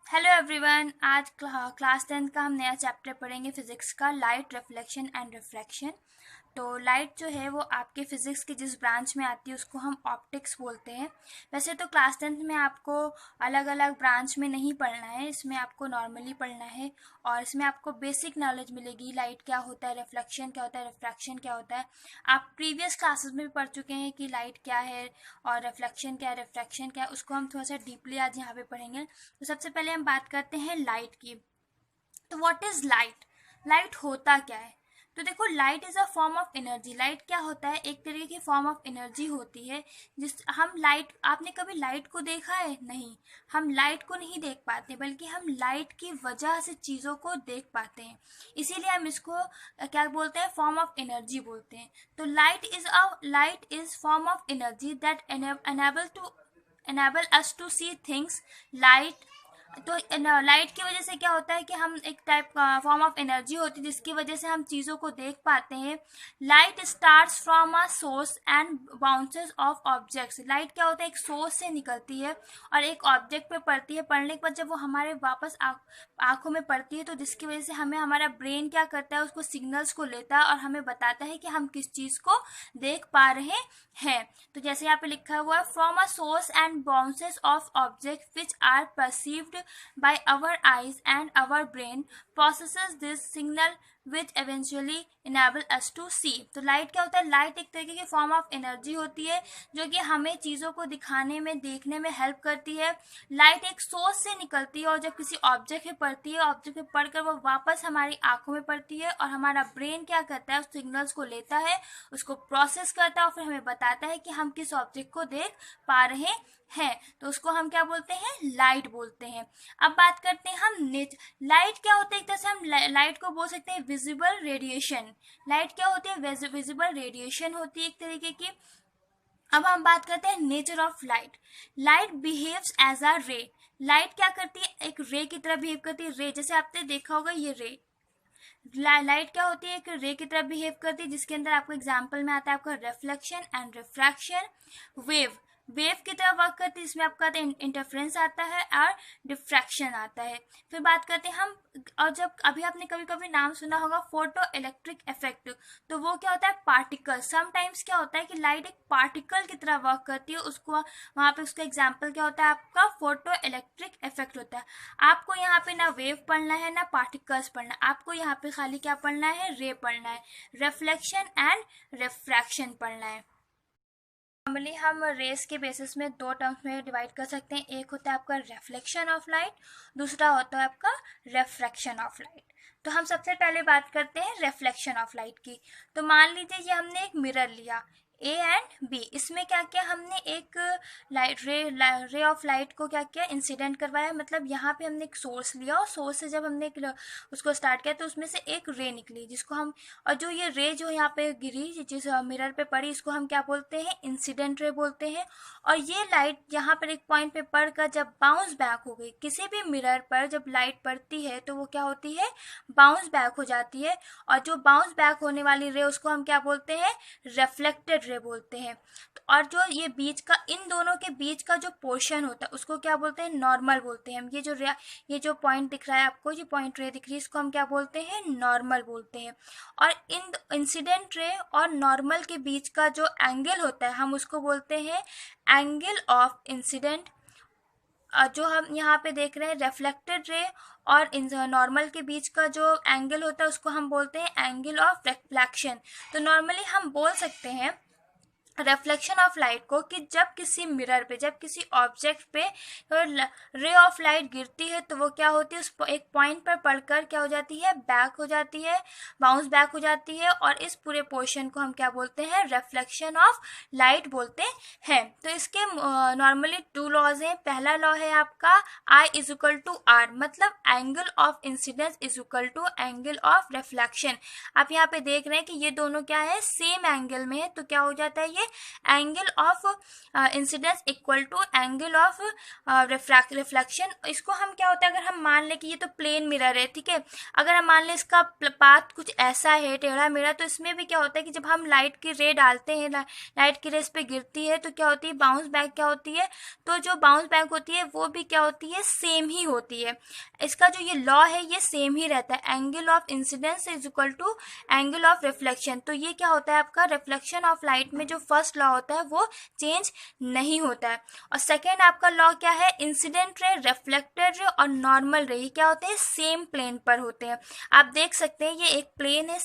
Hello everyone. आज class 10th का हम नया चैप्टर पढ़ेंगे फिजिक्स का, लाइट, रिफ्लेक्शन एंड रिफ्रैक्शन। तो लाइट जो है वो आपके फिजिक्स की जिस ब्रांच में आती है उसको हम ऑप्टिक्स बोलते हैं। वैसे तो क्लास 10th में आपको अलग अलग ब्रांच में नहीं पढ़ना है, इसमें आपको नॉर्मली पढ़ना है और इसमें आपको बेसिक नॉलेज मिलेगी। लाइट क्या होता है, रिफ्लेक्शन क्या होता है, रिफ्रैक्शन क्या होता है। आप प्रीवियस क्लासेस में भी पढ़ चुके हैं कि लाइट क्या है और रिफ्लेक्शन क्या है, रिफ्रैक्शन क्या है। उसको हम थोड़ा सा डीपली आज यहाँ पे पढ़ेंगे। तो सबसे पहले हम बात करते हैं लाइट की। तो व्हाट इज लाइट? लाइट होता क्या है? तो देखो, light is a form of energy. Light क्या होता है? एक तरीके की फॉर्म ऑफ एनर्जी होती है। जिस हम लाइट, आपने कभी लाइट को देखा है? नहीं। हम लाइट को नहीं देख पाते, बल्कि हम लाइट की वजह से चीज़ों को देख पाते हैं। इसीलिए हम इसको क्या बोलते हैं? फॉर्म ऑफ एनर्जी बोलते हैं। तो light is form of energy that enable us to see things. Light तो लाइट की वजह से क्या होता है कि हम एक टाइप का फॉर्म ऑफ एनर्जी होती है जिसकी वजह से हम चीज़ों को देख पाते हैं। Light starts from a source and bounces of objects. Light क्या होता है? एक सोर्स से निकलती है और एक ऑब्जेक्ट पे पड़ती है। पड़ने के बाद जब वो हमारे वापस आंखों में पड़ती है, तो जिसकी वजह से हमें हमारा ब्रेन क्या करता है, उसको सिग्नल्स को लेता है और हमें बताता है कि हम किस चीज़ को देख पा रहे हैं। तो जैसे यहाँ पे लिखा हुआ है, from a source and bounces off object which are perceived by our eyes and our brain processes this signal which eventually enable us to see। तो लाइट क्या होता है? लाइट एक तरीके की फॉर्म ऑफ एनर्जी होती है जो कि हमें चीज़ों को दिखाने में, देखने में हेल्प करती है। लाइट एक सोर्स से निकलती है और जब किसी ऑब्जेक्ट में पड़ती है, ऑब्जेक्ट में पड़कर वो वापस हमारी आंखों में पड़ती है और हमारा ब्रेन क्या करता है, उस सिग्नल्स को लेता है, उसको प्रोसेस करता है और फिर हमें बताता है कि हम किस ऑब्जेक्ट को देख पा रहे हैं। तो उसको हम क्या बोलते हैं? लाइट बोलते हैं। अब बात करते हैं हम लाइट क्या होता है? एक तरह से हम लाइट को बोल सकते हैं विजिबल रेडिएशन। लाइट क्या होती है? विजिबल रेडिएशन होती है एक तरीके की। अब हम बात करते हैं nature of light. Light behaves as a ray. Light क्या करती है? एक रे की तरह बिहेव करती है। रे, जैसे आपने देखा होगा ये रे, लाइट क्या होती है? एक रे की तरह बिहेव करती है, जिसके अंदर आपको एग्जांपल में आता है आपका reflection and refraction. Wave, wave की तरह वर्क करती है, जिसमें आपका इंटरफ्रेंस आता है और डिफ्रैक्शन आता है। फिर बात करते हैं हम, और जब अभी आपने कभी कभी नाम सुना होगा फोटो इलेक्ट्रिक इफेक्ट, तो वो क्या होता है? पार्टिकल। समटाइम्स क्या होता है कि लाइट एक पार्टिकल की तरह वर्क करती है, उसको वहाँ पे उसका एग्जाम्पल क्या होता है? आपका फोटो इलेक्ट्रिक इफेक्ट होता है। आपको यहाँ पे ना वेव पढ़ना है ना पार्टिकल्स पढ़ना है, आपको यहाँ पे खाली क्या पढ़ना है? रे पढ़ना है, रिफ्लेक्शन एंड रिफ्रैक्शन पढ़ना है। नॉर्मली हम रेस के बेसिस में दो टर्म्स में डिवाइड कर सकते हैं। एक होता है आपका रिफ्लेक्शन ऑफ लाइट, दूसरा होता है आपका रिफ्रैक्शन ऑफ लाइट। तो हम सबसे पहले बात करते हैं रिफ्लेक्शन ऑफ लाइट की। तो मान लीजिए ये हमने एक मिरर लिया ए एंड बी। इसमें क्या किया हमने? एक रे ऑफ लाइट को क्या किया? इंसिडेंट करवाया। मतलब यहाँ पे हमने एक सोर्स लिया और सोर्स से जब हमने उसको स्टार्ट किया तो उसमें से एक रे निकली, जिसको हम, और जो ये रे जो यहाँ पे गिरी, जिस मिरर पे पड़ी, इसको हम क्या बोलते हैं? इंसिडेंट रे बोलते हैं। और ये लाइट यहाँ पर एक पॉइंट पे पड़कर जब बाउंस बैक हो गई, किसी भी मिरर पर जब लाइट पड़ती है तो वो क्या होती है? बाउंस बैक हो जाती है। और जो बाउंस बैक होने वाली रे, उसको हम क्या बोलते हैं? रिफ्लेक्टेड रे बोलते हैं। और जो ये बीच का, इन दोनों के बीच का जो पोर्शन होता है उसको क्या बोलते हैं? नॉर्मल बोलते हैं। ये जो पॉइंट दिख रहा है आपको, ये पॉइंट रे दिख रही है, इसको हम क्या बोलते हैं? नॉर्मल बोलते हैं। और इन इंसिडेंट रे और नॉर्मल के बीच का जो एंगल होता है, हम उसको बोलते हैं एंगल ऑफ इंसिडेंट। जो हम यहाँ पे देख रहे हैं रिफ्लेक्टेड रे और नॉर्मल के बीच का जो एंगल होता है उसको हम बोलते हैं एंगल ऑफ रिफ्लेक्शन। तो नॉर्मली हम बोल सकते हैं रिफ्लेक्शन ऑफ लाइट को कि जब किसी मिरर पे, जब किसी ऑब्जेक्ट पे रे ऑफ लाइट गिरती है तो वो क्या होती है? उस एक पॉइंट पर पड़कर क्या हो जाती है? बैक हो जाती है, बाउंस बैक हो जाती है। और इस पूरे पोर्शन को हम क्या बोलते हैं? रिफ्लेक्शन ऑफ लाइट बोलते हैं। तो इसके नॉर्मली टू लॉज हैं। पहला लॉ है आपका I is equal to R, मतलब angle of incidence is equal to angle of reflection. आप यहाँ पे देख रहे हैं कि ये दोनों क्या है? सेम एंगल में है, तो क्या हो जाता है? ये angle of incidence equal to angle of reflection. इसको हम क्या होता है, अगर हम मान लें कि ये तो प्लेन मिरर है, ठीक है, अगर हम मान लें इसका पाथ कुछ ऐसा है टेढ़ा मेढ़ा, तो इसमें भी क्या होता है कि जब हम लाइट की रे डालते हैं, लाइट की रे इस पे गिरती है तो क्या होती है, बाउंस बैक क्या होती है, तो जो बाउंस बैक होती है वो भी क्या होती है, सेम ही होती है। इसका जो ये लॉ है ये सेम ही रहता है, angle of incidence is equal to angle of reflection. तो ये क्या होता है आपका, रिफ्लेक्शन ऑफ लाइट में जो फर्स्ट लॉ होता है वो चेंज नहीं होता है। और सेकेंड आपका लॉ क्या है, इंसिडेंट रे, रिफ्लेक्टेड रे और नॉर्मल रे ये क्या होते हैं, सेम प्लेन पर होते हैं। आप देख सकते हैं ये एक प्लेन है,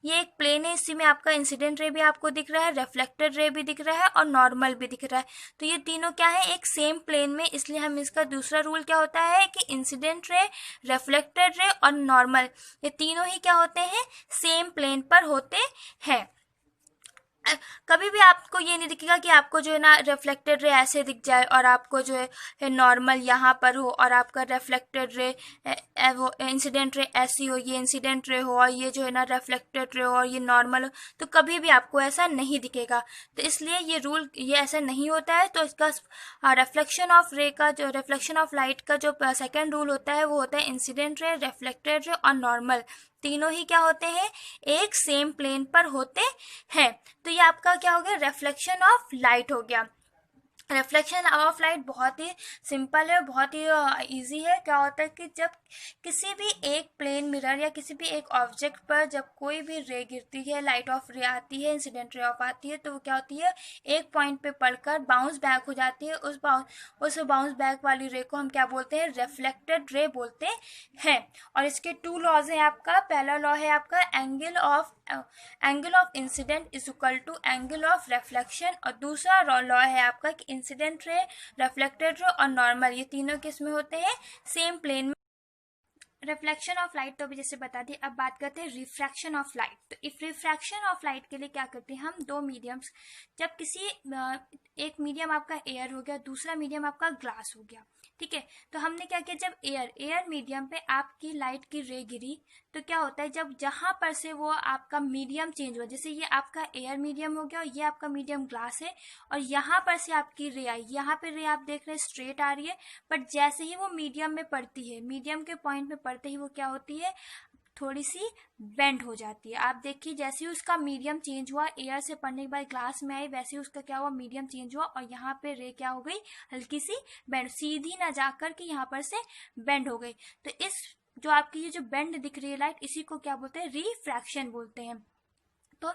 ये एक प्लेन है, इसी में आपका इंसिडेंट रे भी आपको दिख रहा है, रिफ्लेक्टेड रे भी दिख रहा है और नॉर्मल भी दिख रहा है। तो ये तीनों क्या है, एक सेम प्लेन में, इसलिए हम इसका दूसरा रूल क्या होता है कि इंसिडेंट रे, रिफ्लेक्टेड रे और नॉर्मल ये तीनों ही क्या होते हैं, सेम प्लेन पर होते हैं। कभी भी आपको ये नहीं दिखेगा कि आपको जो है ना रिफ्लेक्टेड रे ऐसे दिख जाए और आपको जो है नॉर्मल यहाँ पर हो, और आपका रिफ्लेक्टेड रे वो इंसिडेंट रे ऐसी हो, ये इंसिडेंट रे हो और ये जो है ना रिफ्लेक्टेड रे हो और ये नॉर्मल हो, तो कभी भी आपको ऐसा नहीं दिखेगा। तो इसलिए ये रूल ये ऐसा नहीं होता है। तो इसका रिफ्लेक्शन ऑफ रे का जो रिफ्लेक्शन ऑफ लाइट का जो सेकेंड रूल होता है वो होता है इंसिडेंट रे, रिफ्लेक्टेड रे और नॉर्मल तीनों ही क्या होते हैं, एक सेम प्लेन पर होते हैं। तो ये आपका क्या हो गया, रिफ्लेक्शन ऑफ लाइट हो गया। रिफ्लेक्शन ऑफ लाइट बहुत ही सिंपल है, बहुत ही इजी है। क्या होता है कि जब किसी भी एक प्लेन मिरर या किसी भी एक ऑब्जेक्ट पर जब कोई भी रे गिरती है, लाइट ऑफ रे आती है, इंसिडेंट रे ऑफ आती है, तो वो क्या होती है, एक पॉइंट पे पड़कर बाउंस बैक हो जाती है। उस बाउंस बैक वाली रे को हम क्या बोलते हैं, रिफ्लेक्टेड रे बोलते हैं। और इसके टू लॉज हैं आपका, पहला लॉ है आपका angle of incident is equal to angle of reflection, और दूसरा लॉ है आपका कि इंसिडेंट रे, रिफ्लेक्टेड रे और नॉर्मल ये तीनों किस में होते हैं, सेम प्लेन में। रिफ्लेक्शन ऑफ लाइट तो अभी जैसे बता दी। अब बात करते हैं रिफ्रैक्शन ऑफ लाइट। तो इफ रिफ्रैक्शन ऑफ लाइट के लिए क्या करते हैं हम, दो मीडियम्स, जब किसी एक मीडियम आपका एयर हो गया, दूसरा मीडियम आपका ग्लास हो गया, ठीक है, तो हमने क्या किया, जब एयर मीडियम पे आपकी लाइट की रे गिरी, तो क्या होता है, जब जहां पर से वो आपका मीडियम चेंज हुआ, जैसे ये आपका एयर मीडियम हो गया और ये आपका मीडियम ग्लास है, और यहाँ पर से आपकी रे आई, यहाँ पे रे आप देख रहे हैं स्ट्रेट आ रही है, बट जैसे ही वो मीडियम में पड़ती है, मीडियम के पॉइंट में पड़ते ही वो क्या होती है, थोड़ी सी बेंड हो जाती है। आप देखिए जैसे ही उसका मीडियम चेंज हुआ, एयर से पढ़ने के बाद ग्लास में आई, वैसे ही उसका क्या हुआ, मीडियम चेंज हुआ और यहाँ पे रे क्या हो गई, हल्की सी बेंड, सीधी ना जाकर के यहाँ पर से बेंड हो गई। तो इस जो आपकी ये जो बेंड दिख रही है लाइट, इसी को क्या बोलते हैं, रिफ्रैक्शन बोलते हैं। तो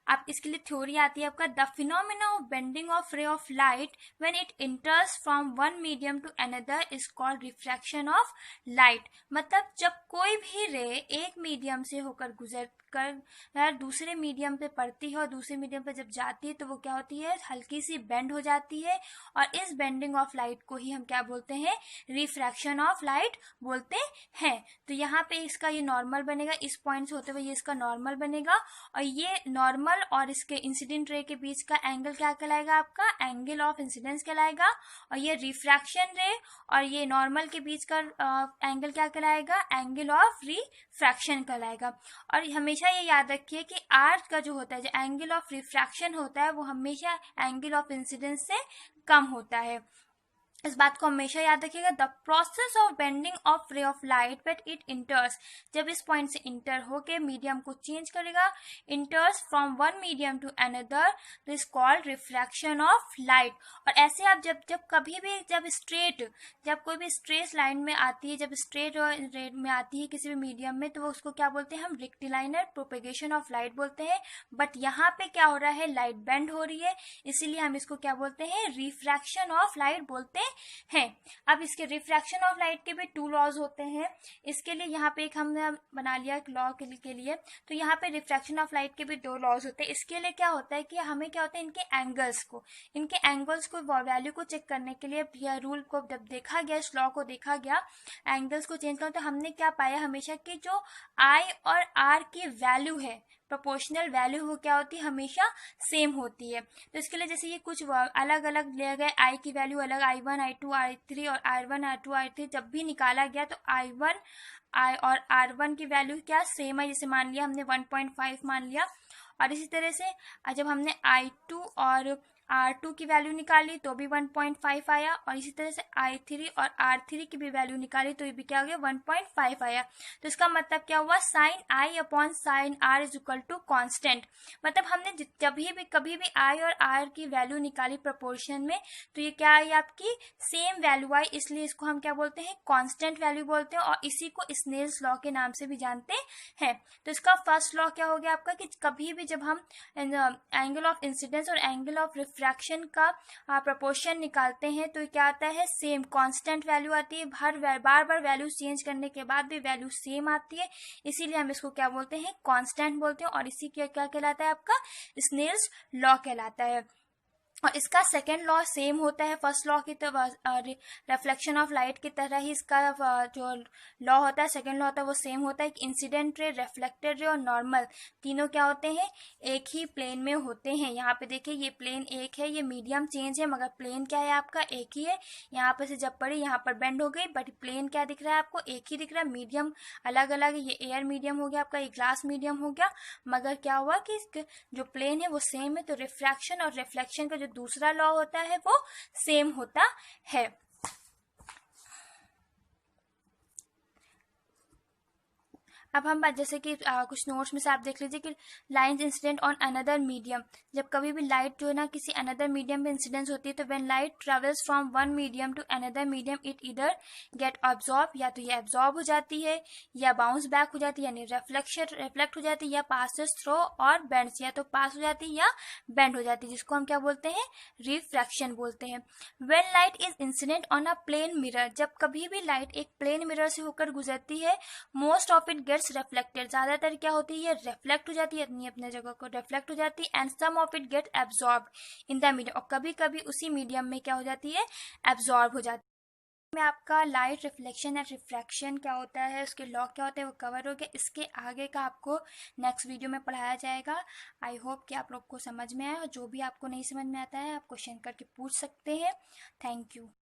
आप इसके लिए थ्योरी आती है आपका, the phenomena of bending of ray of light when it enters from one medium to another is called refraction of light. मतलब जब कोई भी रे एक मीडियम से होकर गुजर कर दूसरे मीडियम पे पड़ती है और दूसरे मीडियम पे जब जाती है तो वो क्या होती है, हल्की सी बेंड हो जाती है, और इस बेंडिंग ऑफ लाइट को ही हम क्या बोलते हैं, रिफ्रैक्शन ऑफ लाइट बोलते हैं। तो यहाँ पे इसका ये नॉर्मल बनेगा, इस पॉइंट से होते हुए ये इसका नॉर्मल बनेगा, और ये नॉर्मल और इसके इंसिडेंट रे के बीच का एंगल क्या कहलाएगा, आपका एंगल ऑफ इंसिडेंस कहलाएगा, और ये रिफ्रैक्शन रे और ये नॉर्मल के बीच का एंगल क्या कहलाएगा, एंगल ऑफ रिफ्रैक्शन कहलाएगा। और हमेशा ये याद रखिए कि आर का जो होता है, जो एंगल ऑफ रिफ्रैक्शन होता है, वो हमेशा एंगल ऑफ इंसिडेंस से कम होता है। इस बात को हमेशा याद रखिएगा। The process of bending of ray of light but it इंटर्स, जब इस पॉइंट से इंटर होके मीडियम को चेंज करेगा, enters from one medium to another, तो is called refraction of light. और ऐसे आप जब कभी भी जब कोई भी स्ट्रेट लाइन में आती है, जब स्ट्रेट रेट में आती है किसी भी मीडियम में, तो वो उसको क्या बोलते हैं, हम रेक्टिलाइनर प्रोपेगेशन ऑफ लाइट बोलते हैं। बट यहाँ पे क्या हो रहा है, लाइट बेंड हो रही है, इसीलिए हम इसको क्या बोलते हैं, रिफ्रैक्शन ऑफ लाइट बोलते हैं। अब इसके रिफ्रैक्शन ऑफ लाइट के भी टू लॉज होते हैं। इसके लिए यहाँ पे एक हमने बना लिया एक लॉ के लिए, तो यहाँ पे रिफ्रैक्शन ऑफ लाइट के भी दो लॉज होते हैं। इसके लिए क्या होता है कि हमें क्या होता है, इनके एंगल्स को वैल्यू को चेक करने के लिए, या रूल को जब देखा गया, इस लॉ को देखा गया, एंगल्स को चेंज करना, तो हमने क्या पाया, हमेशा की जो आई और आर की वैल्यू है, प्रोपोर्शनल वैल्यू वो क्या होती है, हमेशा सेम होती है। तो इसके लिए जैसे ये कुछ अलग अलग लिया गया, आई की वैल्यू अलग, I1 I2 I3 और R1 R2 R3 जब भी निकाला गया तो I1 और R1 की वैल्यू क्या सेम है, जैसे मान लिया हमने 1.5 मान लिया, और इसी तरह से जब हमने I2 और R2 की वैल्यू निकाली तो भी 1.5 आया, और इसी तरह से I3 और R3 की भी वैल्यू निकाली तो ये भी क्या हो गया 1.5 आया। तो इसका मतलब क्या हुआ, sine I upon sine R is equal to constant. मतलब हमने कभी भी I और R की वैल्यू निकाली प्रोपोर्शन में तो ये क्या आई आपकी सेम वैल्यू आई, इसलिए इसको हम क्या बोलते हैं कांस्टेंट वैल्यू बोलते हैं, और इसी को स्नेल्स लॉ के नाम से भी जानते हैं। तो इसका फर्स्ट लॉ क्या हो गया आपका कि कभी भी जब हम एंगल ऑफ इंसिडेंस और एंगल ऑफ रिफ्रैक्शन का प्रोपोर्शन निकालते हैं तो क्या आता है सेम कांस्टेंट वैल्यू आती है, बार बार वैल्यू चेंज करने के बाद भी वैल्यू सेम आती है, इसीलिए हम इसको क्या बोलते हैं कांस्टेंट बोलते हैं, और इसी क्या कहलाता है आपका स्नेल्स लॉ कहलाता है। और इसका सेकेंड लॉ सेम होता है फर्स्ट लॉ की तरह, रिफ्लेक्शन ऑफ लाइट की तरह ही इसका जो लॉ होता है सेकेंड लॉ होता है वो सेम होता है कि इंसिडेंट रे, रिफ्लेक्टेड रे और नॉर्मल तीनों क्या होते हैं एक ही प्लेन में होते हैं। यहाँ पे देखिए ये प्लेन एक है, ये मीडियम चेंज है मगर प्लेन क्या है आपका एक ही है। यहाँ पे से जब पड़ी यहाँ पर बेंड हो गई बट प्लेन क्या दिख रहा है आपको एक ही दिख रहा है, मीडियम अलग अलग है, ये एयर मीडियम हो गया आपका, ये ग्लास मीडियम हो गया, मगर क्या हुआ कि जो प्लेन है वो सेम है। तो रिफ्रैक्शन और रिफ्लेक्शन का जो दूसरा लॉ होता है वो सेम होता है। अब हम बात जैसे कि कुछ नोट्स में से आप देख लीजिए कि lines incident on another medium, जब कभी भी लाइट जो है ना किसी अनदर मीडियम में इंसिडेंस होती है तो when light travels from one medium to another medium it इधर गेट ऑब्जॉर्ब, या तो ये एब्जॉर्ब हो जाती है या बाउंस बैक हो जाती है, यानी रिफ्लेक्ट हो जाती है, या पासेस थ्रो और बेंड्स, या तो पास हो जाती है या बेंड हो जाती है, जिसको हम क्या बोलते हैं रिफ्रैक्शन बोलते हैं। When light is incident on a plane mirror, जब कभी भी लाइट एक प्लेन मिरर से होकर गुजरती है most of it gets reflected, ज्यादातर क्या होती है रिफ्लेक्ट हो जाती है, अपनी अपने जगह को रिफ्लेक्ट हो जाती है, and some of it get absorb in the medium, और कभी कभी उसी मीडियम में क्या हो जाती है एब्जॉर्ब हो जाती है। में आपका लाइट रिफ्लेक्शन एंड रिफ्रैक्शन क्या होता है, उसके लॉ क्या होते हैं वो कवर हो गया। इसके आगे का आपको नेक्स्ट वीडियो में पढ़ाया जाएगा। आई होप कि आप लोग को समझ में आए, और जो भी आपको नहीं समझ में आता है आप क्वेश्चन करके पूछ सकते हैं। Thank you.